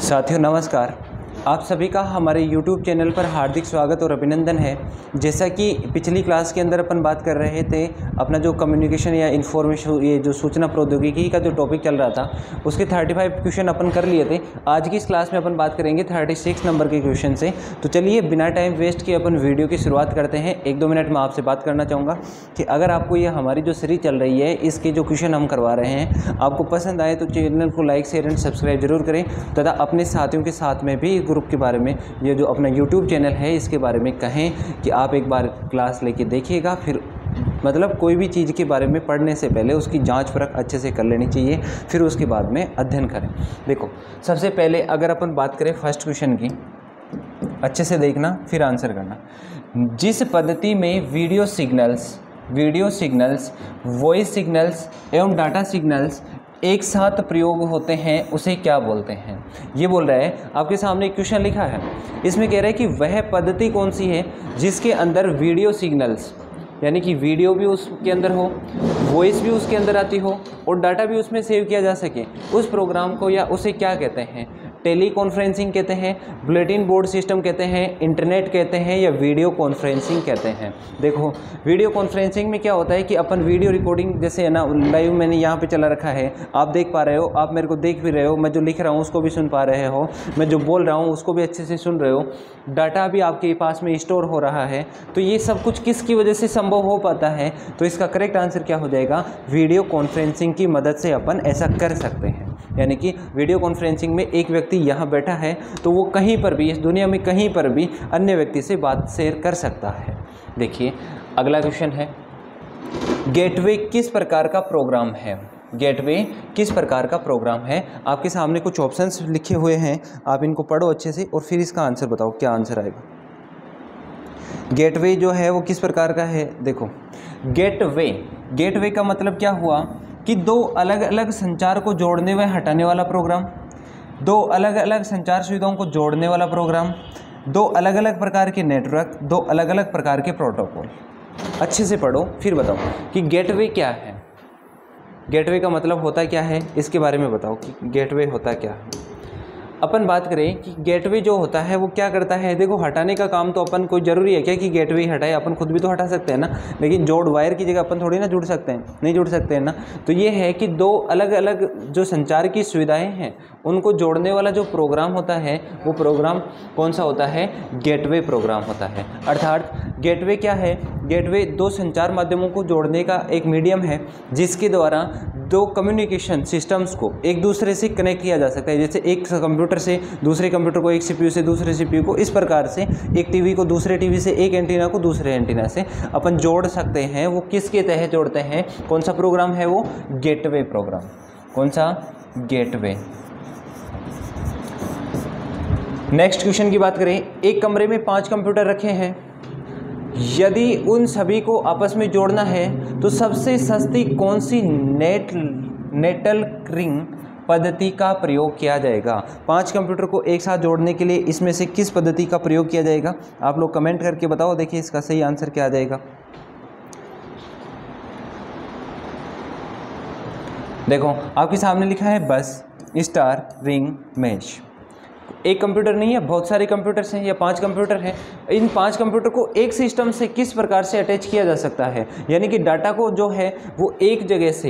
साथियों नमस्कार। आप सभी का हमारे YouTube चैनल पर हार्दिक स्वागत और अभिनंदन है। जैसा कि पिछली क्लास के अंदर अपन बात कर रहे थे, अपना जो कम्युनिकेशन या इन्फॉर्मेशन, ये जो सूचना प्रौद्योगिकी का जो टॉपिक चल रहा था उसके 35 क्वेश्चन अपन कर लिए थे। आज की इस क्लास में अपन बात करेंगे 36 नंबर के क्वेश्चन से। तो चलिए बिना टाइम वेस्ट किए अपन वीडियो की शुरुआत करते हैं। 1-2 मिनट में आपसे बात करना चाहूँगा कि अगर आपको ये हमारी जो सीरीज चल रही है इसके जो क्वेश्चन हम करवा रहे हैं आपको पसंद आए तो चैनल को लाइक शेयर एंड सब्सक्राइब जरूर करें तथा अपने साथियों के साथ में भी ग्रुप के बारे में, ये जो अपना YouTube चैनल है इसके बारे में कहें कि आप एक बार क्लास लेके देखिएगा। फिर मतलब कोई भी चीज़ के बारे में पढ़ने से पहले उसकी जांच परख अच्छे से कर लेनी चाहिए, फिर उसके बाद में अध्ययन करें। देखो सबसे पहले अगर अपन बात करें फर्स्ट क्वेश्चन की, अच्छे से देखना फिर आंसर करना। जिस पद्धति में वीडियो सिग्नल्स, वॉइस सिग्नल्स एवं डाटा सिग्नल्स एक साथ प्रयोग होते हैं उसे क्या बोलते हैं? ये बोल रहा है, आपके सामने एक क्वेश्चन लिखा है, इसमें कह रहा है कि वह पद्धति कौन सी है जिसके अंदर वीडियो सिग्नल्स यानी कि वीडियो भी उसके अंदर हो, वॉइस भी उसके अंदर आती हो और डाटा भी उसमें सेव किया जा सके। उस प्रोग्राम को या उसे क्या कहते हैं? टेली कॉन्फ्रेंसिंग कहते हैं, बुलेटिन बोर्ड सिस्टम कहते हैं, इंटरनेट कहते हैं या वीडियो कॉन्फ्रेंसिंग कहते हैं। देखो वीडियो कॉन्फ्रेंसिंग में क्या होता है कि अपन वीडियो रिकॉर्डिंग, जैसे है ना लाइव मैंने यहाँ पे चला रखा है, आप देख पा रहे हो, आप मेरे को देख भी रहे हो, मैं जो लिख रहा हूँ उसको भी सुन पा रहे हो, मैं जो बोल रहा हूँ उसको भी अच्छे से सुन रहे हो, डाटा भी आपके पास में स्टोर हो रहा है। तो ये सब कुछ किसकी वजह से संभव हो पाता है? तो इसका करेक्ट आंसर क्या हो जाएगा? वीडियो कॉन्फ्रेंसिंग की मदद से अपन ऐसा कर सकते हैं। यानी कि वीडियो कॉन्फ्रेंसिंग में एक व्यक्ति यहाँ बैठा है तो वो कहीं पर भी, इस दुनिया में कहीं पर भी अन्य व्यक्ति से बात शेयर कर सकता है। देखिए अगला क्वेश्चन है, गेटवे किस प्रकार का प्रोग्राम है? गेटवे किस प्रकार का प्रोग्राम है? आपके सामने कुछ ऑप्शंस लिखे हुए हैं, आप इनको पढ़ो अच्छे से और फिर इसका आंसर बताओ क्या आंसर आएगा। गेटवे जो है वो किस प्रकार का है? देखो गेटवे का मतलब क्या हुआ कि दो अलग अलग संचार को जोड़ने व हटाने वाला प्रोग्राम, दो अलग अलग संचार सुविधाओं को जोड़ने वाला प्रोग्राम, दो अलग अलग प्रकार के नेटवर्क, दो अलग अलग प्रकार के प्रोटोकॉल। अच्छे से पढ़ो फिर बताओ कि गेटवे क्या है। गेटवे का मतलब होता क्या है, इसके बारे में बताओ कि गेटवे होता क्या है। अपन बात करें कि गेटवे जो होता है वो क्या करता है। देखो हटाने का काम तो अपन, कोई ज़रूरी है क्या कि गेटवे ही हटाए? अपन खुद भी तो हटा सकते हैं ना, लेकिन जोड़ वायर की जगह अपन थोड़ी ना जुड़ सकते हैं, नहीं जुड़ सकते हैं ना। तो ये है कि दो अलग अलग जो संचार की सुविधाएं हैं उनको जोड़ने वाला जो प्रोग्राम होता है वो प्रोग्राम कौन सा होता है? गेटवे प्रोग्राम होता है। अर्थात गेटवे क्या है? गेटवे दो संचार माध्यमों को जोड़ने का एक मीडियम है जिसके द्वारा दो कम्युनिकेशन सिस्टम्स को एक दूसरे से कनेक्ट किया जा सकता है। जैसे एक कंप्यूटर से दूसरे कंप्यूटर को, एक सीपीयू से दूसरे सीपीयू को, इस प्रकार से एक टीवी को दूसरे टीवी से, एक एंटीना को दूसरे एंटीना से अपन जोड़ सकते हैं। वो किसके तहत जोड़ते हैं? कौन सा प्रोग्राम है वो? Gateway program. कौन सा? गेटवे। नेक्स्ट क्वेश्चन की बात करें, एक कमरे में 5 कंप्यूटर रखे हैं, यदि उन सभी को आपस में जोड़ना है तो सबसे सस्ती कौन सी नेटवर्किंग पद्धति का प्रयोग किया जाएगा? 5 कंप्यूटर को एक साथ जोड़ने के लिए इसमें से किस पद्धति का प्रयोग किया जाएगा? आप लोग कमेंट करके बताओ, देखिए इसका सही आंसर क्या आ जाएगा। देखो आपके सामने लिखा है बस, स्टार, रिंग, मैश। एक कंप्यूटर नहीं है, बहुत सारे कंप्यूटर्स हैं या 5 कंप्यूटर हैं। इन 5 कंप्यूटर को एक सिस्टम से किस प्रकार से अटैच किया जा सकता है? यानी कि डाटा को जो है वो एक जगह से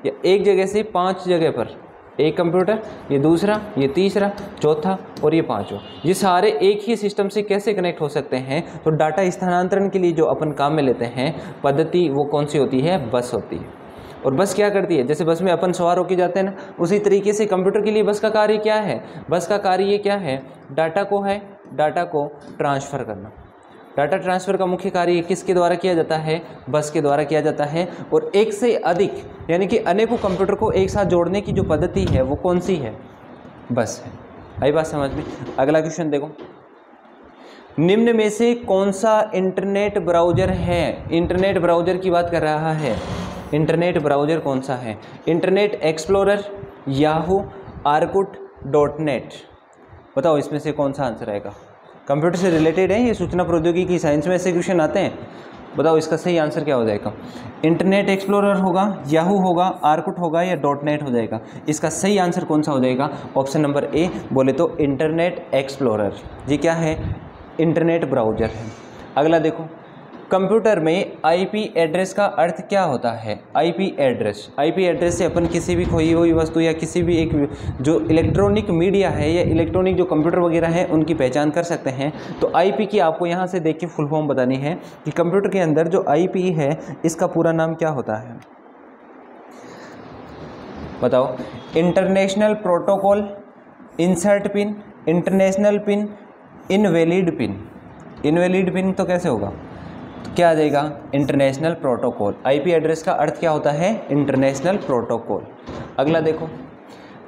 या एक जगह से 5 जगह पर, एक कंप्यूटर, ये दूसरा, ये तीसरा, चौथा और ये 5वां, ये सारे एक ही सिस्टम से कैसे कनेक्ट हो सकते हैं? तो डाटा स्थानांतरण के लिए जो अपन काम में लेते हैं पद्धति वो कौन सी होती है? बस होती है। और बस क्या करती है? जैसे बस में अपन सवार होके जाते हैं ना, उसी तरीके से कंप्यूटर के लिए बस का कार्य क्या है? बस का कार्य ये क्या है? डाटा को ट्रांसफ़र करना। डाटा ट्रांसफ़र का मुख्य कार्य किसके द्वारा किया जाता है? बस के द्वारा किया जाता है। और एक से अधिक यानी कि अनेकों कंप्यूटर को एक साथ जोड़ने की जो पद्धति है वो कौन सी है? बस है। आई बात समझ में? अगला क्वेश्चन देखो, निम्न में से कौन सा इंटरनेट ब्राउज़र है? इंटरनेट ब्राउज़र की बात कर रहा है। इंटरनेट ब्राउज़र कौन सा है? Internet explorer, Yahoo, Orkut, .net। बताओ इसमें से कौन सा आंसर आएगा? कंप्यूटर से रिलेटेड है, ये सूचना प्रौद्योगिकी साइंस में ऐसे क्वेश्चन आते हैं। बताओ इसका सही आंसर क्या हो जाएगा? इंटरनेट एक्सप्लोरर होगा, याहू होगा, आर्कुट होगा या डॉट नेट हो जाएगा? इसका सही आंसर कौन सा हो जाएगा? ऑप्शन नंबर ए बोले तो इंटरनेट एक्सप्लोरर। ये क्या है? इंटरनेट ब्राउज़र है। अगला देखो, कंप्यूटर में आईपी एड्रेस का अर्थ क्या होता है? आईपी एड्रेस से अपन किसी भी खोई हुई वस्तु या किसी भी एक जो इलेक्ट्रॉनिक मीडिया है या इलेक्ट्रॉनिक जो कंप्यूटर वगैरह है उनकी पहचान कर सकते हैं। तो आईपी की आपको यहाँ से देख के फुल फॉर्म बतानी है कि कंप्यूटर के अंदर जो आईपी है इसका पूरा नाम क्या होता है? बताओ। International protocol, insert pin, international pin, invalid pin. Invalid pin तो कैसे होगा? तो क्या आ जाएगा? International protocol. आईपी एड्रेस का अर्थ क्या होता है? International protocol. अगला देखो,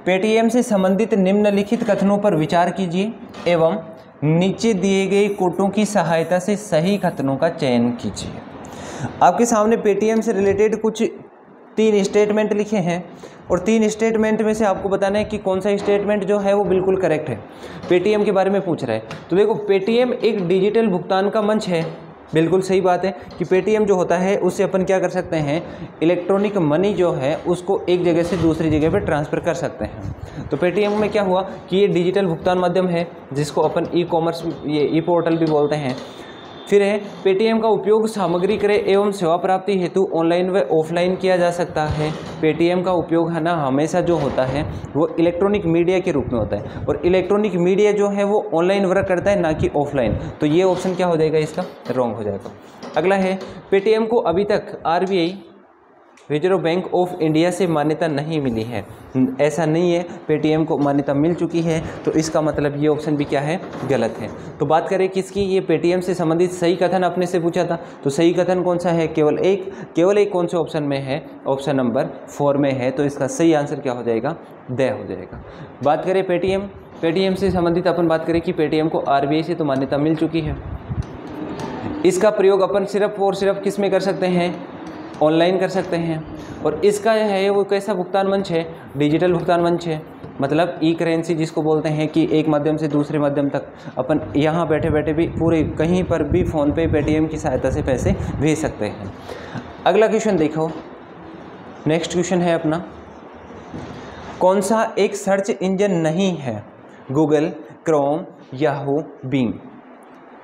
पेटीएम से संबंधित निम्नलिखित कथनों पर विचार कीजिए एवं नीचे दिए गए कोटों की सहायता से सही कथनों का चयन कीजिए। आपके सामने पेटीएम से रिलेटेड कुछ 3 स्टेटमेंट लिखे हैं और 3 स्टेटमेंट में से आपको बताना है कि कौन सा स्टेटमेंट जो है वो बिल्कुल करेक्ट है। पेटीएम के बारे में पूछ रहा है। तो देखो, पेटीएम एक डिजिटल भुगतान का मंच है। बिल्कुल सही बात है कि पेटीएम जो होता है उससे अपन क्या कर सकते हैं? इलेक्ट्रॉनिक मनी जो है उसको एक जगह से दूसरी जगह पे ट्रांसफ़र कर सकते हैं। तो पेटीएम में क्या हुआ कि ये डिजिटल भुगतान माध्यम है जिसको अपन ई कॉमर्स, ये ई पोर्टल भी बोलते हैं। फिर है, पेटीएम का उपयोग सामग्री क्रय एवं सेवा प्राप्ति हेतु ऑनलाइन व ऑफलाइन किया जा सकता है। पेटीएम का उपयोग है ना हमेशा जो होता है वो इलेक्ट्रॉनिक मीडिया के रूप में होता है और इलेक्ट्रॉनिक मीडिया जो है वो ऑनलाइन वर्क करता है ना कि ऑफलाइन। तो ये ऑप्शन क्या हो जाएगा? इसका रॉन्ग हो जाएगा। अगला है, पेटीएम को अभी तक RBI reserve bank of India से मान्यता नहीं मिली है। ऐसा नहीं है, पेटीएम को मान्यता मिल चुकी है। तो इसका मतलब ये ऑप्शन भी क्या है? गलत है। तो बात करें किसकी? ये पेटीएम से संबंधित सही कथन अपने से पूछा था। तो सही कथन कौन सा है? केवल एक कौन से ऑप्शन में है? ऑप्शन नंबर 4 में है। तो इसका सही आंसर क्या हो जाएगा? द हो जाएगा। बात करें पेटीएम से संबंधित अपन बात करें कि पेटीएम को आरबीआई से तो मान्यता मिल चुकी है। इसका प्रयोग अपन सिर्फ और सिर्फ किस में कर सकते हैं? ऑनलाइन कर सकते हैं। और इसका है वो कैसा भुगतान मंच है? डिजिटल भुगतान मंच है। मतलब ई करेंसी जिसको बोलते हैं कि एक माध्यम से दूसरे माध्यम तक अपन यहाँ बैठे बैठे भी पूरे कहीं पर भी फ़ोन पे पेटीएम की सहायता से पैसे भेज सकते हैं। अगला क्वेश्चन देखो, नेक्स्ट क्वेश्चन है अपना, कौन सा एक सर्च इंजन नहीं है? Google, Chrome, Yahoo, Bing.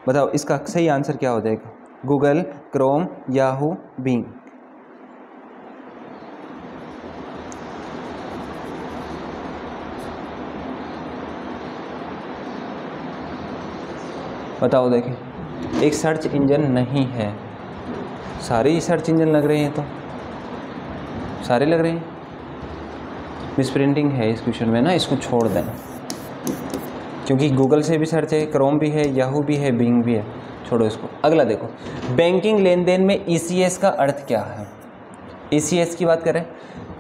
बताओ इसका सही आंसर क्या हो जाएगा? Google, Chrome, Yahoo, Bing. बताओ, देखें, एक सर्च इंजन नहीं है। सारे ही सर्च इंजन लग रहे हैं, तो सारे लग रहे हैं। मिस प्रिंटिंग है इस क्वेश्चन में ना, इसको छोड़ दें क्योंकि गूगल से भी सर्च है, क्रोम भी है, याहू भी है, बिंग भी है। छोड़ो इसको। अगला देखो, बैंकिंग लेन देन में ईसीएस का अर्थ क्या है? ईसीएस की बात करें,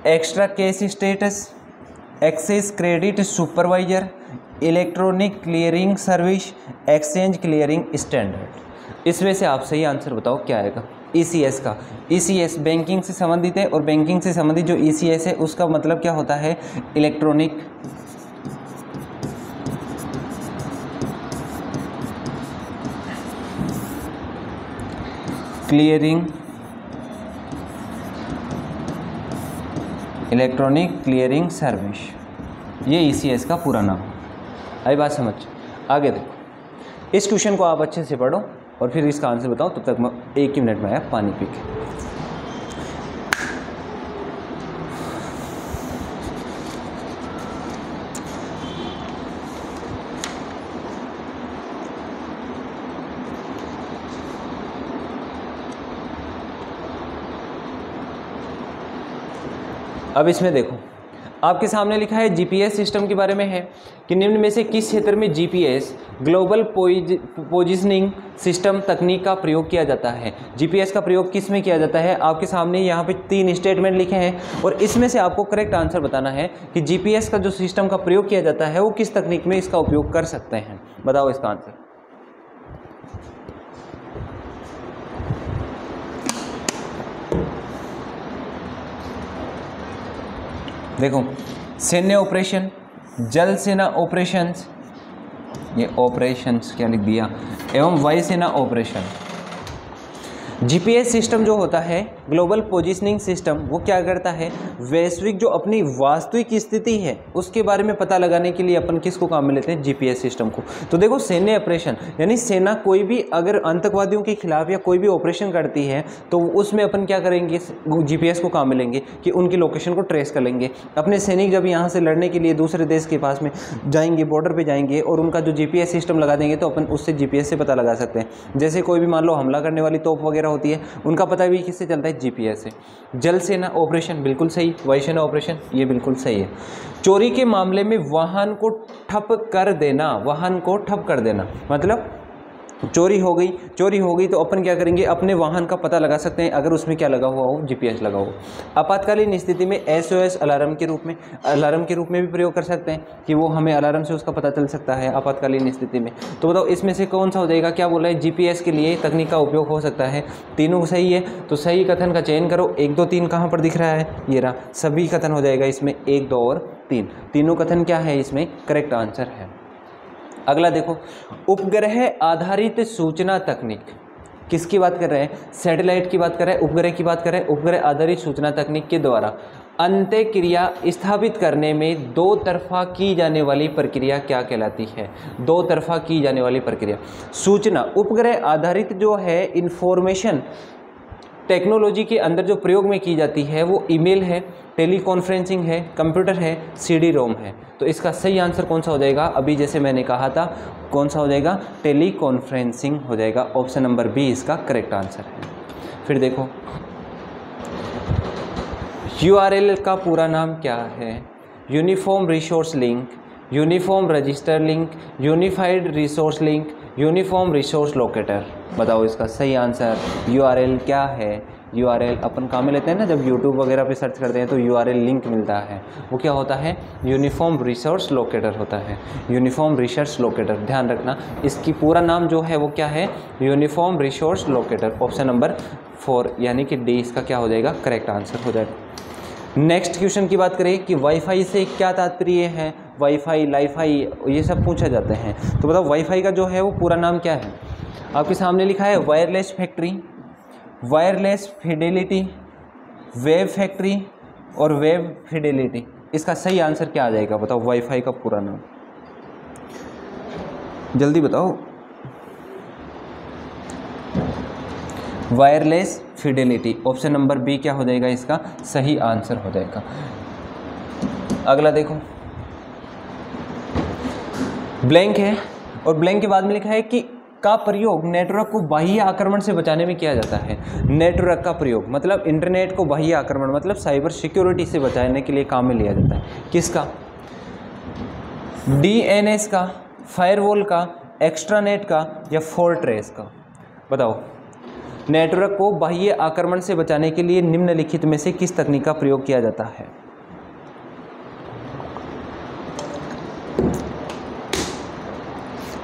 extra cash status, access credit supervisor, electronic clearing service, exchange clearing standard. इसमें से आप सही आंसर बताओ क्या आएगा? ईसीएस का। ईसीएस बैंकिंग से संबंधित है और बैंकिंग से संबंधित जो ईसीएस है उसका मतलब क्या होता है? Electronic clearing, electronic clearing service, ये ईसीएस का पूरा नाम है। आई बात समझ? आगे देखो, इस क्वेश्चन को आप अच्छे से पढ़ो और फिर इसका आंसर बताओ। तब तक मैं 1 ही मिनट में आया पानी पी के। अब इसमें देखो, आपके सामने लिखा है जीपीएस सिस्टम के बारे में है कि निम्न में से किस क्षेत्र में जीपीएस ग्लोबल पोजिशनिंग सिस्टम तकनीक का प्रयोग किया जाता है? जीपीएस का प्रयोग किस में किया जाता है? आपके सामने यहाँ पे 3 स्टेटमेंट लिखे हैं और इसमें से आपको करेक्ट आंसर बताना है कि जीपीएस का जो सिस्टम का प्रयोग किया जाता है वो किस तकनीक में इसका उपयोग कर सकते हैं। बताओ इसका आंसर। देखो, सैन्य ऑपरेशन, जल सेना ऑपरेशंस, ये ऑपरेशंस क्या लिख दिया, एवं वायुसेना ऑपरेशन। जीपीएस सिस्टम जो होता है, ग्लोबल पोजीशनिंग सिस्टम, वो क्या करता है, वैश्विक जो अपनी वास्तविक स्थिति है उसके बारे में पता लगाने के लिए अपन किसको काम में लेते हैं, जीपीएस सिस्टम को। तो देखो सैन्य ऑपरेशन यानी सेना कोई भी अगर आतंकवादियों के खिलाफ या कोई भी ऑपरेशन करती है तो उसमें अपन क्या करेंगे, जीपीएस को काम में लेंगे कि उनकी लोकेशन को ट्रेस कर लेंगे। अपने सैनिक जब यहाँ से लड़ने के लिए दूसरे देश के पास में जाएंगे, बॉर्डर पर जाएंगे और उनका जो जीपीएस सिस्टम लगा देंगे तो अपन उससे जीपीएस से पता लगा सकते हैं। जैसे कोई भी मान लो हमला करने वाली तोप वगैरह होती है, उनका पता भी किससे चलता है, जीपीएस से। जल सेना ऑपरेशन बिल्कुल सही, वायुसेना ऑपरेशन ये बिल्कुल सही है। चोरी के मामले में वाहन को ठप कर देना, वाहन को ठप कर देना मतलब चोरी हो गई तो अपन क्या करेंगे, अपने वाहन का पता लगा सकते हैं अगर उसमें क्या लगा हुआ हो, जीपीएस लगा हो। आपातकालीन स्थिति में एसओएस अलार्म के रूप में भी प्रयोग कर सकते हैं कि वो हमें अलार्म से उसका पता चल सकता है आपातकालीन स्थिति में। तो बताओ इसमें से कौन सा हो जाएगा, क्या बोला है, जीपीएस के लिए तकनीक का उपयोग हो सकता है। तीनों सही है, तो सही कथन का चयन करो। 1 2 3 कहाँ पर दिख रहा है, ये रहा, सभी कथन हो जाएगा इसमें, 1 2 और 3 तीनों कथन क्या है, इसमें करेक्ट आंसर है। अगला देखो, उपग्रह आधारित सूचना तकनीक, किसकी बात कर रहे हैं, सैटेलाइट की बात कर रहे हैं, उपग्रह की बात कर रहे हैं। उपग्रह आधारित सूचना तकनीक के द्वारा अंतःक्रिया स्थापित करने में दो तरफा की जाने वाली प्रक्रिया क्या कहलाती है, दो तरफा की जाने वाली प्रक्रिया। सूचना उपग्रह आधारित जो है इंफॉर्मेशन टेक्नोलॉजी के अंदर जो प्रयोग में की जाती है वो ईमेल है, टेलीकॉन्फ्रेंसिंग है, कंप्यूटर है, सीडी रोम है। तो इसका सही आंसर कौन सा हो जाएगा, अभी जैसे मैंने कहा था, कौन सा हो जाएगा, टेलीकॉन्फ्रेंसिंग हो जाएगा। ऑप्शन नंबर बी इसका करेक्ट आंसर है। फिर देखो यूआरएल का पूरा नाम क्या है, uniform resource link, uniform register link, unified resource link, uniform resource locator. बताओ इसका सही आंसर यूआरएल क्या है। यूआरएल अपन काम में लेते हैं ना, जब यूट्यूब वगैरह पे सर्च करते हैं तो यूआरएल लिंक मिलता है, वो क्या होता है, यूनिफॉर्म रिसोर्स लोकेटर होता है, यूनिफॉर्म रिसोर्स लोकेटर। ध्यान रखना इसकी पूरा नाम जो है वो क्या है, uniform resource locator. Option number 4 यानी कि डी इसका क्या हो जाएगा, करेक्ट आंसर हो जाएगा। नेक्स्ट क्वेश्चन की बात करें कि वाईफाई से क्या तात्पर्य है, वाईफाई, लाईफाई, ये सब पूछे जाते हैं। तो बताओ वाईफाई का जो है वो पूरा नाम क्या है, आपके सामने लिखा है wireless factory, wireless Fidelity, web factory और वेब फिडेलिटी। इसका सही आंसर क्या आ जाएगा, बताओ वाईफाई का पूरा नाम, जल्दी बताओ। Wireless fidelity, option number B क्या हो जाएगा, इसका सही आंसर हो जाएगा। अगला देखो, ब्लैंक है और ब्लैंक के बाद में लिखा है कि का प्रयोग नेटवर्क को बाह्य आक्रमण से बचाने में किया जाता है। नेटवर्क का प्रयोग मतलब इंटरनेट को बाह्य आक्रमण मतलब साइबर सिक्योरिटी से बचाने के लिए काम में लिया जाता है। किसका, डीएनएस का, फायरवॉल का, एक्स्ट्रानेट का या फोर्ट्रेस का। बताओ नेटवर्क को बाह्य आक्रमण से बचाने के लिए निम्नलिखित में से किस तकनीक का प्रयोग किया जाता है।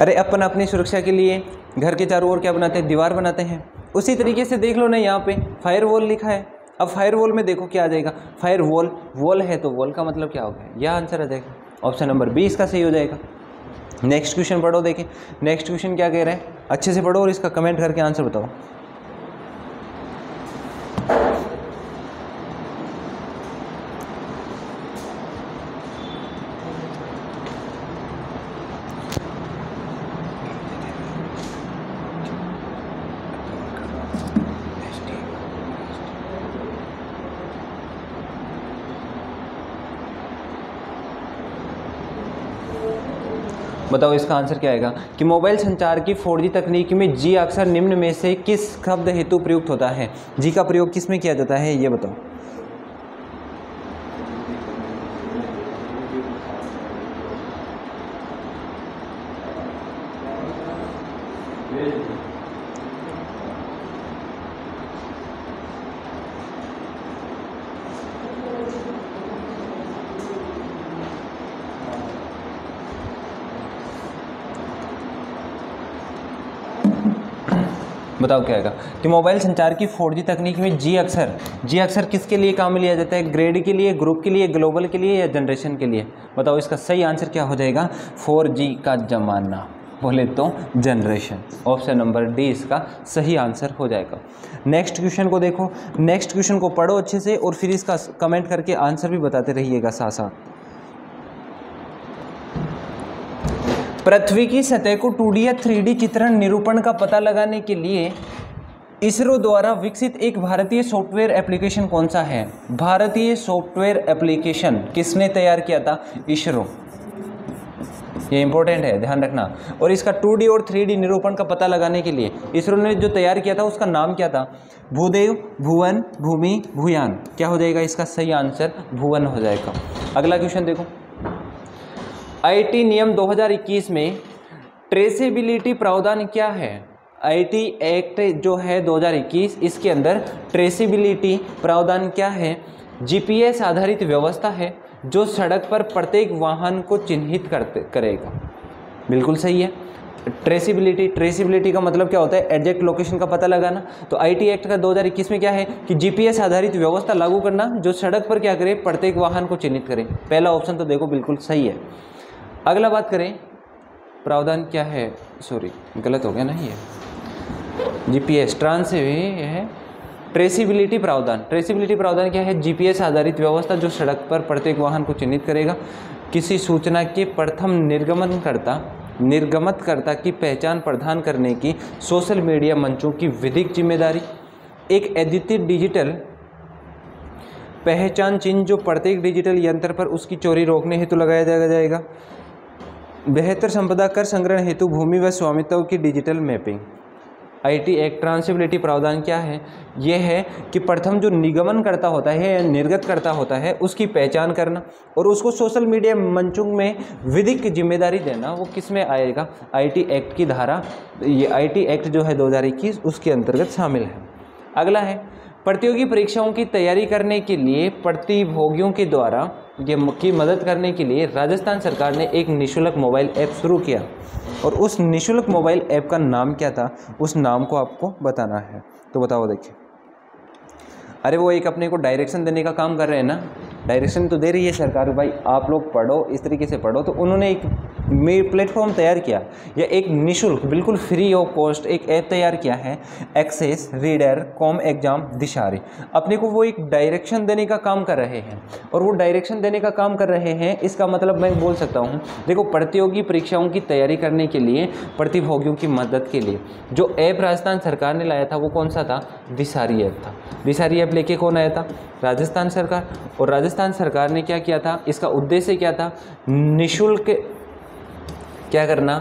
अरे अपन अपनी सुरक्षा के लिए घर के चारों ओर क्या बनाते हैं, दीवार बनाते हैं। उसी तरीके से देख लो ना, यहाँ पे फायरवॉल लिखा है। अब फायरवॉल में देखो क्या आ जाएगा, फायरवॉल, वॉल है तो वॉल का मतलब क्या होगा, यह आंसर आ जाएगा। ऑप्शन नंबर बी इसका सही हो जाएगा। नेक्स्ट क्वेश्चन पढ़ो, देखें नेक्स्ट क्वेश्चन क्या कह रहे हैं, अच्छे से पढ़ो और इसका कमेंट करके आंसर बताओ। बताओ इसका आंसर क्या आएगा कि मोबाइल संचार की 4G तकनीक में जी अक्सर निम्न में से किस शब्द हेतु प्रयुक्त होता है। जी का प्रयोग किस में किया जाता है, ये बताओ। बताओ क्या आएगा कि मोबाइल संचार की 4G तकनीक में जी अक्सर किसके लिए काम में लिया जाता है, ग्रेड के लिए, ग्रुप के लिए, ग्लोबल के लिए या जनरेशन के लिए। बताओ इसका सही आंसर क्या हो जाएगा, 4G का जमाना। बोले तो जनरेशन। ऑप्शन नंबर डी इसका सही आंसर हो जाएगा। नेक्स्ट क्वेश्चन को देखो, नेक्स्ट क्वेश्चन को पढ़ो अच्छे से और फिर इसका कमेंट करके आंसर भी बताते रहिएगा साथ साथ। पृथ्वी की सतह को 2D या 3D चित्रण निरूपण का पता लगाने के लिए इसरो द्वारा विकसित एक भारतीय सॉफ्टवेयर एप्लीकेशन कौन सा है? भारतीय सॉफ्टवेयर एप्लीकेशन किसने तैयार किया था? इसरो। ये इंपॉर्टेंट है, ध्यान रखना। और इसका 2D और 3D निरूपण का पता लगाने के लिए इसरो ने जो तैयार किया था उसका नाम क्या था? भूदेव, भुवन, भूमि, भूयान। क्या हो जाएगा इसका सही आंसर? भुवन हो जाएगा। अगला क्वेश्चन देखो, आईटी नियम 2021 में ट्रेसेबिलिटी प्रावधान क्या है? आईटी एक्ट जो है 2021, इसके अंदर ट्रेसेबिलिटी प्रावधान क्या है? जीपीएस आधारित व्यवस्था है जो सड़क पर प्रत्येक वाहन को चिन्हित करेगा। बिल्कुल सही है। ट्रेसिबिलिटी का मतलब क्या होता है? एग्जैक्ट लोकेशन का पता लगाना। तो आईटी एक्ट का 2021 में क्या है कि जीपीएस आधारित व्यवस्था लागू करना जो सड़क पर क्या करे? प्रत्येक वाहन को चिन्हित करे। पहला ऑप्शन तो देखो बिल्कुल सही है। अगला बात करें, प्रावधान क्या है? सॉरी गलत हो गया ना, ये जीपीएस है ट्रेसिबिलिटी प्रावधान। ट्रेसिबिलिटी प्रावधान क्या है? जीपीएस आधारित व्यवस्था जो सड़क पर प्रत्येक वाहन को चिन्हित करेगा। किसी सूचना के प्रथम निर्गमतकर्ता की पहचान प्रदान करने की सोशल मीडिया मंचों की विधिक जिम्मेदारी। एक अद्वितीय डिजिटल पहचान चिन्ह जो प्रत्येक डिजिटल यंत्र पर उसकी चोरी रोकने हेतु लगाया जाएगा। बेहतर संपदा कर संग्रहण हेतु भूमि व स्वामित्व की डिजिटल मैपिंग। आईटी एक्ट ट्रांसिबिलिटी प्रावधान क्या है? यह है कि प्रथम जो निगमन करता होता है या निर्गत करता होता है उसकी पहचान करना और उसको सोशल मीडिया मंचों में विधिक जिम्मेदारी देना। वो किस में आएगा? आईटी एक्ट की धारा, ये आईटी एक्ट जो है 2021 उसके अंतर्गत शामिल है। अगला है, प्रतियोगी परीक्षाओं की तैयारी करने के लिए प्रतिभोगियों के द्वारा की मदद करने के लिए राजस्थान सरकार ने एक निःशुल्क मोबाइल ऐप शुरू किया और उस निःशुल्क मोबाइल ऐप का नाम क्या था? उस नाम को आपको बताना है। तो बताओ, देखिए, अरे वो एक अपने को डायरेक्शन देने का काम कर रहे हैं ना, डायरेक्शन तो दे रही है सरकार, भाई आप लोग पढ़ो, इस तरीके से पढ़ो। तो उन्होंने एक प्लेटफॉर्म तैयार किया या एक निःशुल्क बिल्कुल फ्री ऑफ कॉस्ट एक ऐप तैयार किया है, access reader com exam Dishari. अपने को वो एक डायरेक्शन देने का काम कर रहे हैं और वो डायरेक्शन देने का काम कर रहे हैं, इसका मतलब मैं बोल सकता हूँ, देखो प्रतियोगी परीक्षाओं की तैयारी करने के लिए प्रतिभोगियों की मदद के लिए जो ऐप राजस्थान सरकार ने लाया था वो कौन सा था? दिशारी ऐप था। दिशारी ऐप लेके कौन आया था? राजस्थान सरकार। और राजस्थान सरकार ने क्या किया था? इसका उद्देश्य क्या था? निःशुल्क क्या करना?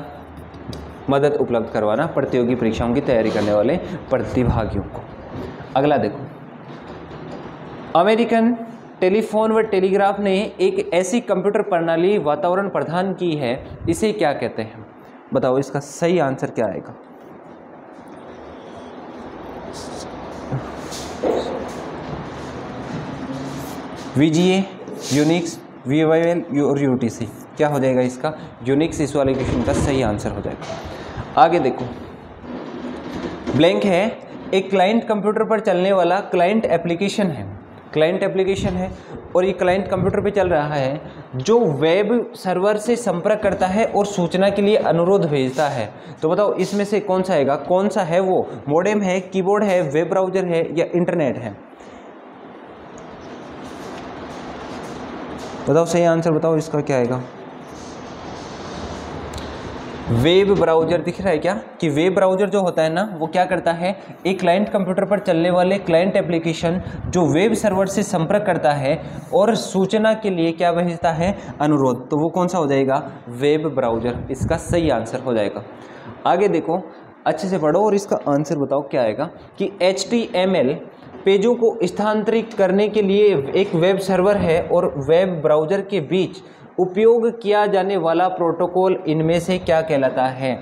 मदद उपलब्ध करवाना प्रतियोगी परीक्षाओं की तैयारी करने वाले प्रतिभागियों को। अगला देखो, अमेरिकन टेलीफोन व टेलीग्राफ ने एक ऐसी कंप्यूटर प्रणाली वातावरण प्रदान की है, इसे क्या कहते हैं? बताओ इसका सही आंसर क्या आएगा? VGA, यूनिक्स, VYL और UTC। क्या हो जाएगा इसका? यूनिक्स इस वाले क्वेश्चन का सही आंसर हो जाएगा। आगे देखो, ब्लैंक है, एक क्लाइंट कंप्यूटर पर चलने वाला क्लाइंट एप्लीकेशन है। क्लाइंट एप्लीकेशन है और ये क्लाइंट कंप्यूटर पे चल रहा है जो वेब सर्वर से संपर्क करता है और सूचना के लिए अनुरोध भेजता है। तो बताओ इसमें से कौन सा आएगा? कौन सा है वो? मॉडेम है, कीबोर्ड है, वेब ब्राउजर है या इंटरनेट है? बताओ सही आंसर बताओ, इसका क्या आएगा? वेब ब्राउजर दिख रहा है क्या? कि वेब ब्राउजर जो होता है ना वो क्या करता है? एक क्लाइंट कंप्यूटर पर चलने वाले क्लाइंट एप्लीकेशन जो वेब सर्वर से संपर्क करता है और सूचना के लिए क्या भेजता है? अनुरोध। तो वो कौन सा हो जाएगा? Web browser. इसका सही आंसर हो जाएगा। आगे देखो, अच्छे से पढ़ो और इसका आंसर बताओ क्या आएगा? कि HTML पेजों को स्थानांतरित करने के लिए एक वेब सर्वर है और वेब ब्राउजर के बीच उपयोग किया जाने वाला प्रोटोकॉल इनमें से क्या कहलाता है?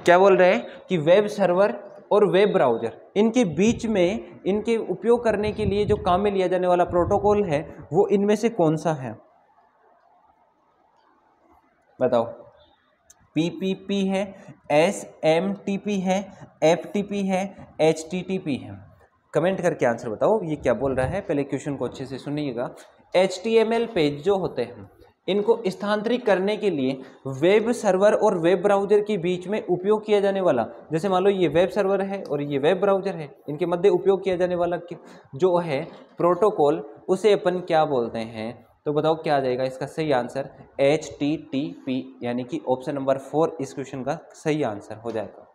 क्या बोल रहे हैं कि वेब सर्वर और वेब ब्राउजर इनके बीच में इनके उपयोग करने के लिए जो काम में लिया जाने वाला प्रोटोकॉल है वो इनमें से कौन सा है? बताओ। PPP है, SMTP है, FTP है, HTTP है? कमेंट करके आंसर बताओ ये क्या बोल रहा है। पहले क्वेश्चन को अच्छे से सुनिएगा। HTML पेज जो होते हैं इनको स्थानांतरित करने के लिए वेब सर्वर और वेब ब्राउज़र के बीच में उपयोग किया जाने वाला, जैसे मान लो ये वेब सर्वर है और ये वेब ब्राउज़र है, इनके मध्य उपयोग किया जाने वाला जो है प्रोटोकॉल, उसे अपन क्या बोलते हैं? तो बताओ क्या आ जाएगा इसका सही आंसर? HTTP, यानी कि ऑप्शन नंबर 4 इस क्वेश्चन का सही आंसर हो जाएगा।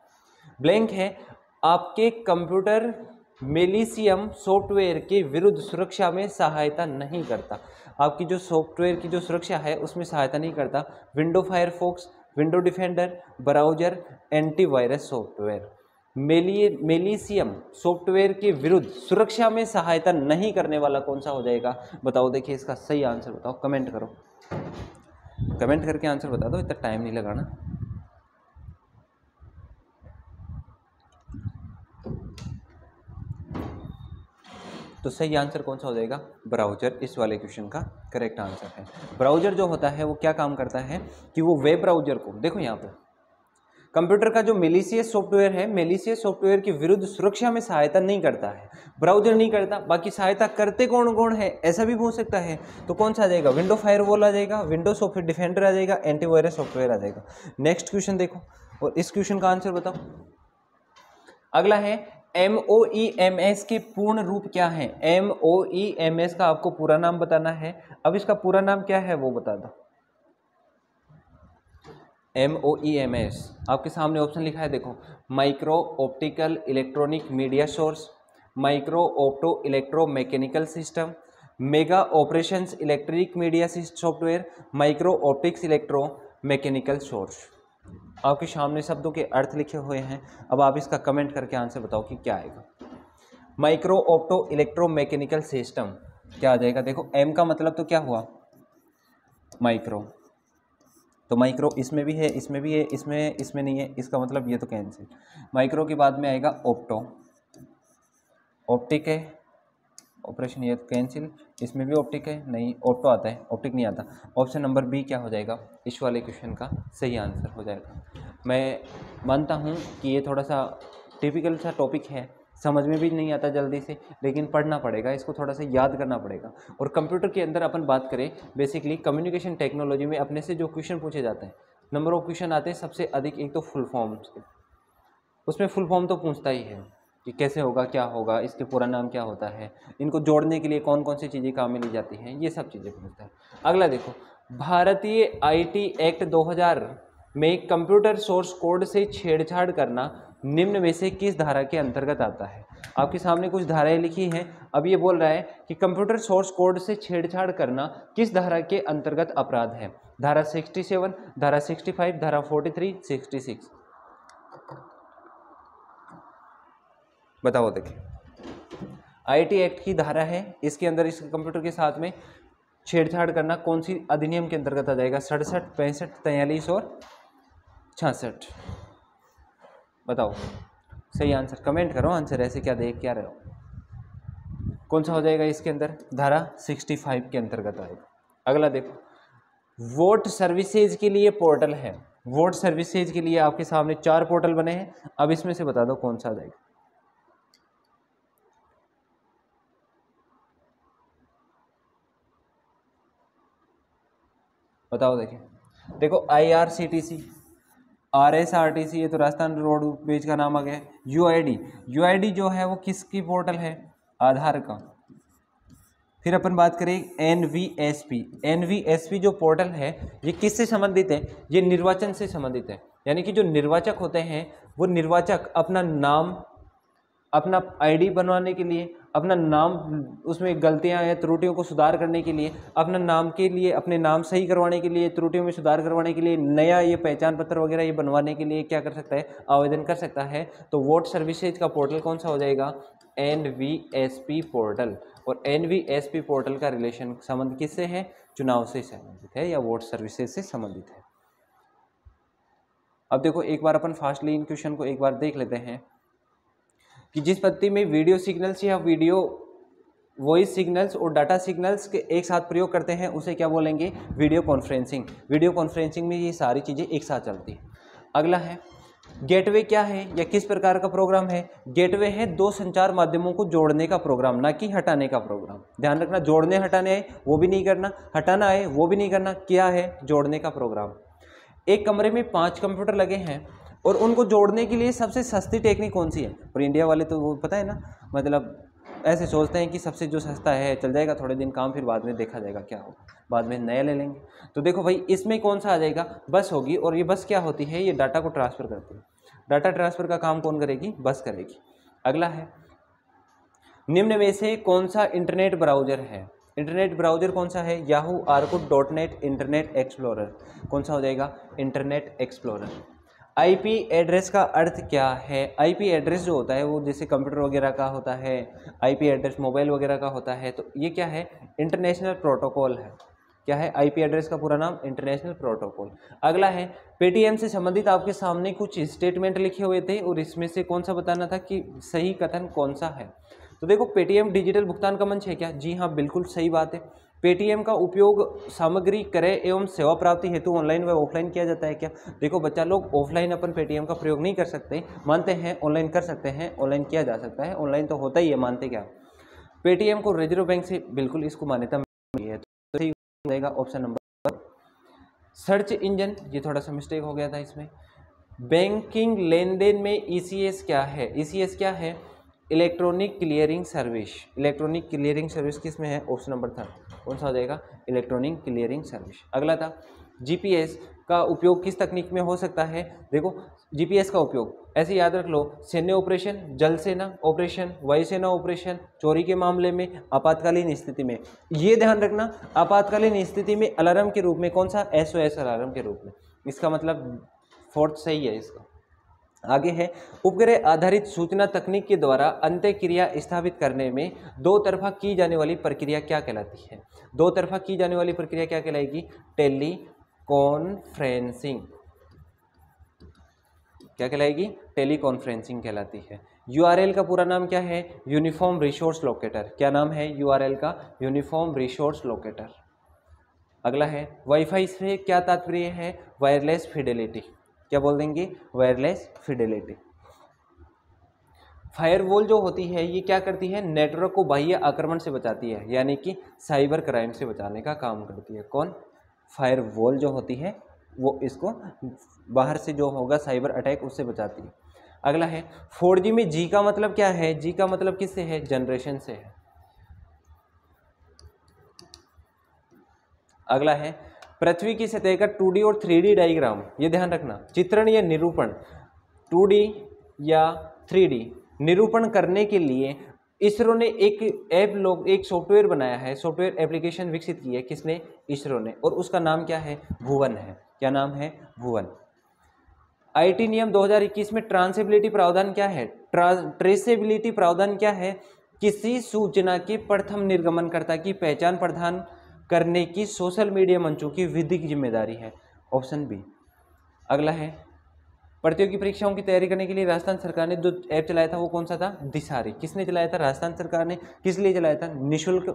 ब्लैंक है, आपके कंप्यूटर मेलिशियम सॉफ्टवेयर के विरुद्ध सुरक्षा में सहायता नहीं करता। आपकी जो सॉफ्टवेयर की जो सुरक्षा है उसमें सहायता नहीं करता। Window Firefox, window Defender, browser, antivirus software. Malicious software के विरुद्ध सुरक्षा में सहायता नहीं करने वाला कौन सा हो जाएगा? बताओ, देखिए इसका सही आंसर बताओ, कमेंट करो, कमेंट करके आंसर बता दो, इतना टाइम नहीं लगाना। तो सही आंसर कौन सा हो जाएगा? ब्राउज़र इस वाले क्वेश्चन का करेक्ट आंसर है। ब्राउज़र जो होता है वो क्या काम करता है कि वो वेब ब्राउज़र को, देखो यहाँ पे कंप्यूटर का जो मेलिशियस सॉफ्टवेयर है, मेलिशियस सॉफ्टवेयर के विरुद्ध सुरक्षा में सहायता नहीं करता है, ब्राउज़र नहीं करता, बाकी सहायता करते कौन कौन है ऐसा भी पूछ सकता है। तो कौन सा आ जाएगा? विंडो फायरवॉल आ जाएगा, विंडो सॉफ्टवेयर डिफेंडर आ जाएगा, एंटीवायरस सॉफ्टवेयर आ जाएगा। नेक्स्ट क्वेश्चन देखो और इस क्वेश्चन का आंसर बताओ। अगला है MOEMS के पूर्ण रूप क्या है? MOEMS का आपको पूरा नाम बताना है। अब इसका पूरा नाम क्या है वो बता दो। MOEMS आपके सामने ऑप्शन लिखा है, देखो, micro optical electronic media source, micro opto electro mechanical system, mega operations electric media software, micro optics electro mechanical source. आपके सामने शब्दों के अर्थ लिखे हुए हैं। अब आप इसका कमेंट करके आंसर बताओ कि क्या आएगा। Micro opto electro mechanical system क्या आ जाएगा? देखो M का मतलब तो क्या हुआ? माइक्रो, तो माइक्रो इसमें भी है, इसमें भी है, इसमें नहीं है, इसका मतलब ये तो कैंसिल। माइक्रो के बाद में आएगा ऑप्टो, ऑप्टिक है, ऑपरेशन ये तो कैंसिल, इसमें भी ऑप्टिक है, नहीं ऑप्टो आता है, ऑप्टिक नहीं आता। ऑप्शन नंबर बी क्या हो जाएगा? इस वाले क्वेश्चन का सही आंसर हो जाएगा। मैं मानता हूँ कि ये थोड़ा सा टिपिकल सा टॉपिक है, समझ में भी नहीं आता जल्दी से, लेकिन पढ़ना पड़ेगा, इसको थोड़ा सा याद करना पड़ेगा। और कंप्यूटर के अंदर अपन बात करें, बेसिकली कम्युनिकेशन टेक्नोलॉजी में अपने से जो क्वेश्चन पूछे जाते हैं, नंबर ऑफ क्वेश्चन आते हैं सबसे अधिक, एक तो फुल फॉर्म, उसमें फुल फॉर्म तो पूछता ही है कि कैसे होगा, क्या होगा, इसके पूरा नाम क्या होता है, इनको जोड़ने के लिए कौन कौन सी चीज़ें काम में ली जाती हैं, ये सब चीज़ें पूछता है। अगला देखो, भारतीय IT एक्ट 2000 में कंप्यूटर सोर्स कोड से छेड़छाड़ करना निम्न में से किस धारा के अंतर्गत आता है? आपके सामने कुछ धाराएं लिखी हैं। अब ये बोल रहा है कि कंप्यूटर सोर्स कोड से छेड़छाड़ करना किस धारा के अंतर्गत अपराध है? धारा 67, धारा 65, धारा 43, 66। बताओ। देखिए IT एक्ट की धारा है, इसके अंदर इस कंप्यूटर के साथ में छेड़छाड़ करना कौन सी अधिनियम के अंतर्गत आ जाएगा? 67, 65, 43 और 66। बताओ सही आंसर, कमेंट करो आंसर, ऐसे क्या देख क्या रहे हो। कौन सा हो जाएगा इसके अंदर? धारा 65 के अंतर्गत आएगा। अगला देखो, वोट सर्विसेज के लिए पोर्टल है। वोट सर्विसेज के लिए आपके सामने 4 पोर्टल बने हैं। अब इसमें से बता दो कौन सा आ जाएगा। बताओ। देखो IRCTC, RSRTC, ये तो राजस्थान रोडवेज का नाम आ गया। UID जो है वो किसकी पोर्टल है? आधार का। फिर अपन बात करें NVSP जो पोर्टल है ये किससे संबंधित है? ये निर्वाचन से संबंधित है। यानी कि जो निर्वाचक होते हैं वो निर्वाचक अपना नाम, अपना ID बनवाने के लिए, अपना नाम, उसमें गलतियां या त्रुटियों को सुधार करने के लिए, अपना नाम के लिए, अपने नाम सही करवाने के लिए, त्रुटियों में सुधार करवाने के लिए, नया ये पहचान पत्र वगैरह ये बनवाने के लिए क्या कर सकता है? आवेदन कर सकता है। तो वोट सर्विसेज का पोर्टल कौन सा हो जाएगा? NVSP portal. और NVSP पोर्टल का रिलेशन, संबंध किससे है? चुनाव से संबंधित है या वोट सर्विसेज से संबंधित है। अब देखो एक बार अपन फास्टली इन क्वेश्चन को एक बार देख लेते हैं कि जिस पद्धति में वीडियो सिग्नल्स या वीडियो वॉइस सिग्नल्स और डाटा सिग्नल्स के एक साथ प्रयोग करते हैं उसे क्या बोलेंगे? Video conferencing. वीडियो कॉन्फ्रेंसिंग में ये सारी चीज़ें एक साथ चलती हैं। अगला है गेटवे क्या है या किस प्रकार का प्रोग्राम है? गेटवे है दो संचार माध्यमों को जोड़ने का प्रोग्राम, ना कि हटाने का प्रोग्राम। ध्यान रखना, जोड़ने हटाने है वो भी नहीं करना, हटाना है वो भी नहीं करना, क्या है? जोड़ने का प्रोग्राम। एक कमरे में 5 कंप्यूटर लगे हैं और उनको जोड़ने के लिए सबसे सस्ती टेक्निक कौन सी है? और इंडिया वाले तो वो पता है ना, मतलब ऐसे सोचते हैं कि सबसे जो सस्ता है चल जाएगा थोड़े दिन काम, फिर बाद में देखा जाएगा क्या हो, बाद में नया ले लेंगे। तो देखो भाई, इसमें कौन सा आ जाएगा? बस होगी। और ये बस क्या होती है? ये डाटा को ट्रांसफ़र करती है। डाटा ट्रांसफ़र का काम कौन करेगी? बस करेगी। अगला है, निम्न में से कौन सा इंटरनेट ब्राउज़र है? इंटरनेट ब्राउज़र कौन सा है? Yahoo, Orkut, dot net, internet explorer. कौन सा हो जाएगा? Internet explorer. आईपी एड्रेस का अर्थ क्या है? आईपी एड्रेस जो होता है वो जैसे कंप्यूटर वगैरह का होता है, आईपी एड्रेस मोबाइल वगैरह का होता है, तो ये क्या है? इंटरनेशनल प्रोटोकॉल है। क्या है आईपी एड्रेस का पूरा नाम? International protocol. अगला है, पेटीएम से संबंधित आपके सामने कुछ स्टेटमेंट लिखे हुए थे और इसमें से कौन सा बताना था कि सही कथन कौन सा है? तो देखो, पेटीएम डिजिटल भुगतान का मंच है क्या? जी हाँ, बिल्कुल सही बात है। पेटीएम का उपयोग सामग्री क्रय एवं सेवा प्राप्ति हेतु ऑनलाइन व ऑफलाइन किया जाता है क्या? देखो बच्चा लोग, ऑफलाइन अपन पेटीएम का प्रयोग नहीं कर सकते, मानते हैं ऑनलाइन कर सकते हैं, ऑनलाइन किया जा सकता है, ऑनलाइन तो होता ही है, मानते क्या? पेटीएम को रिजर्व बैंक से बिल्कुल इसको मान्यता मिली है, तो सही हो जाएगा ऑप्शन नंबर। सर्च इंजन, ये थोड़ा सा मिस्टेक हो गया था इसमें। बैंकिंग लेन देन में ईसीएस क्या है? ईसीएस क्या है? Electronic clearing service. Electronic clearing service किस में है? Option number 3। कौन सा हो जाएगा? Electronic clearing service. अगला था, जीपीएस का उपयोग किस तकनीक में हो सकता है? देखो, जीपीएस का उपयोग ऐसे याद रख लो, सैन्य ऑपरेशन, जल सेना ऑपरेशन, वायुसेना ऑपरेशन, चोरी के मामले में, आपातकालीन स्थिति में। ये ध्यान रखना, आपातकालीन स्थिति में अलार्म के रूप में, कौन सा? एसओएस अलार्म के रूप में। इसका मतलब 4th सही है इसका। आगे है, उपग्रह आधारित सूचना तकनीक के द्वारा अंत्य क्रिया स्थापित करने में दो तरफा की जाने वाली प्रक्रिया क्या कहलाती है? दो तरफा की जाने वाली प्रक्रिया क्या कहलाएगी? Teleconferencing. क्या कहलाएगी? टेली कॉन्फ्रेंसिंग कहलाती है। यूआरएल का पूरा नाम क्या है? Uniform resource locator. क्या नाम है यूआरएल का? Uniform resource locator. अगला है, वाईफाई से क्या तात्पर्य है? Wireless Fidelity. क्या बोल देंगे? Wireless Fidelity. फायरवॉल जो होती है ये क्या करती है? नेटवर्क को बाह्य आक्रमण से बचाती है, यानी कि साइबर क्राइम से बचाने का काम करती है। कौन? फायरवॉल जो होती है वो इसको बाहर से जो होगा साइबर अटैक उससे बचाती है। अगला है, 4G में जी का मतलब क्या है? जी का मतलब किससे है? जनरेशन से है। अगला है, पृथ्वी की सतह का 2D और 3D डायग्राम, ये ध्यान रखना, चित्रण या निरूपण 2D या 3D निरूपण करने के लिए इसरो ने एक सॉफ्टवेयर बनाया है, सॉफ्टवेयर एप्लीकेशन विकसित की है। किसने? इसरो ने। और उसका नाम क्या है? भुवन है। क्या नाम है? भुवन। आईटी नियम 2021 में ट्रांसेबिलिटी प्रावधान क्या है? ट्रेसेबिलिटी प्रावधान क्या है? किसी सूचना के प्रथम निर्गमनकर्ता की पहचान प्रदान करने की सोशल मीडिया मंचों की विधिक जिम्मेदारी है। Option B. अगला है, प्रतियोगी परीक्षाओं की तैयारी करने के लिए राजस्थान सरकार ने जो ऐप चलाया था वो कौन सा था? दिशारी। किसने चलाया था? राजस्थान सरकार ने। किस लिए चलाया था? निःशुल्क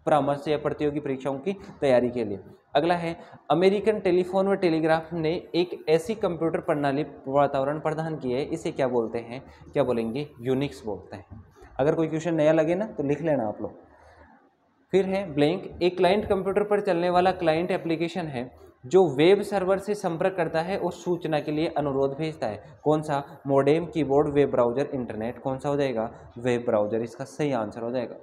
परामर्श या प्रतियोगी परीक्षाओं की तैयारी के लिए। अगला है, अमेरिकन टेलीफोन व टेलीग्राफ ने एक ऐसी कंप्यूटर प्रणाली वातावरण प्रदान की है, इसे क्या बोलते हैं? क्या बोलेंगे? यूनिक्स बोलते हैं। अगर कोई क्वेश्चन नया लगे ना तो लिख लेना आप लोग। फिर है ब्लैंक, एक क्लाइंट कंप्यूटर पर चलने वाला क्लाइंट एप्लीकेशन है जो वेब सर्वर से संपर्क करता है और सूचना के लिए अनुरोध भेजता है। कौन सा? Modem, keyboard, web browser, internet. कौन सा हो जाएगा? वेब ब्राउजर इसका सही आंसर हो जाएगा।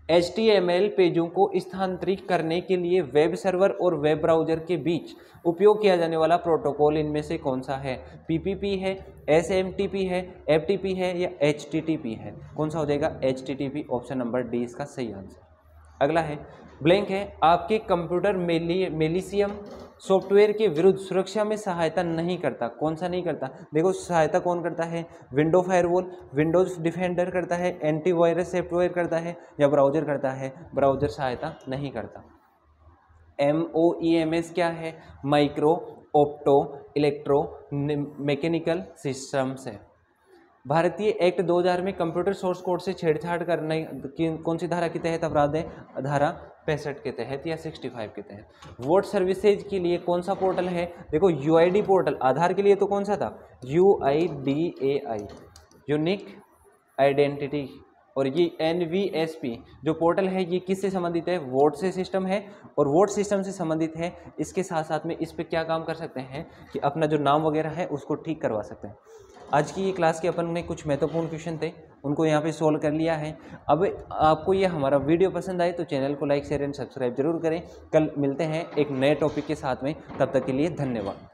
HTML पेजों को स्थानांतरित करने के लिए वेब सर्वर और वेब ब्राउजर के बीच उपयोग किया जाने वाला प्रोटोकॉल इनमें से कौन सा है? PPP है, SMTP है, FTP है या HTTP है? कौन सा हो जाएगा? HTTP। ऑप्शन नंबर डी इसका सही आंसर। अगला है, ब्लैंक है, आपके कंप्यूटर मेलिशियम सॉफ्टवेयर के विरुद्ध सुरक्षा में सहायता नहीं करता। कौन सा नहीं करता? देखो, सहायता कौन करता है? विंडो फायरवॉल, विंडोज डिफेंडर करता है, एंटीवायरस सॉफ्टवेयर करता है या ब्राउजर करता है? ब्राउजर सहायता नहीं करता। MOEMS क्या है? Micro opto electro mechanical systems है। भारतीय एक्ट 2000 में कंप्यूटर सोर्स कोड से छेड़छाड़ करने की कौन सी धारा के तहत अपराध है? धारा 65 के तहत या 65 के तहत। वोट सर्विसेज के लिए कौन सा पोर्टल है? देखो यूआईडी पोर्टल। आधार के लिए तो कौन सा था? UIDAI, unique identity. और ये NVSP जो पोर्टल है ये किससे संबंधित है? वोट से सिस्टम है और वोट सिस्टम से संबंधित है। इसके साथ साथ में इस पे क्या काम कर सकते हैं कि अपना जो नाम वगैरह है उसको ठीक करवा सकते हैं। आज की ये क्लास के अपन ने कुछ महत्वपूर्ण क्वेश्चन थे उनको यहाँ पे सोल्व कर लिया है। अब आपको ये हमारा वीडियो पसंद आए तो चैनल को लाइक शेयर एंड सब्सक्राइब जरूर करें। कल मिलते हैं एक नए टॉपिक के साथ में, तब तक के लिए धन्यवाद।